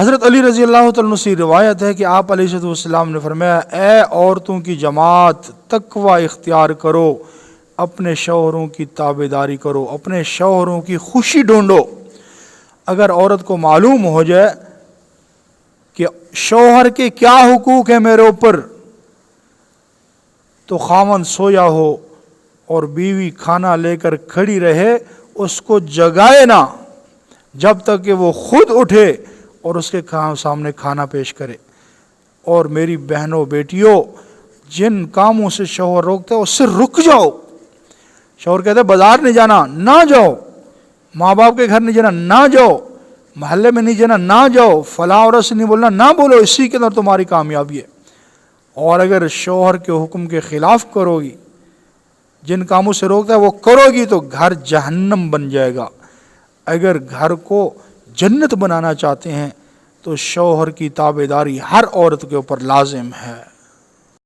حضرت علی رضی اللہ تعالیٰ عنہ سے روایت ہے کہ آپ علیہ السلام نے فرمایا، اے عورتوں کی جماعت، تقوی اختیار کرو، اپنے شوہروں کی تابعداری کرو، اپنے شوہروں کی خوشی ڈھونڈو۔ اگر عورت کو معلوم ہو جائے کہ شوہر کے کیا حقوق ہیں میرے اوپر، تو خاوند سویا ہو اور بیوی کھانا لے کر کھڑی رہے، اس کو جگائے نہ جب تک کہ وہ خود اٹھے اور اس کے سامنے کھانا پیش کرے۔ اور میری بہنوں بیٹیوں، جن کاموں سے شوہر روکتا ہے اس سے رک جاؤ۔ شوہر کہتا ہے بازار نہیں جانا، نہ جاؤ، ماں باپ کے گھر نہیں جانا، نہ جاؤ، محلے میں نہیں جانا، نہ جاؤ، فلاں عورت سے نہیں بولنا، نہ بولو، اسی کے اندر تمہاری کامیابی ہے۔ اور اگر شوہر کے حکم کے خلاف کرو گی، جن کاموں سے روکتا ہے وہ کرو گی، تو گھر جہنم بن جائے گا۔ اگر گھر کو جنت بنانا چاہتے ہیں تو شوہر کی تابعداری ہر عورت کے اوپر لازم ہے۔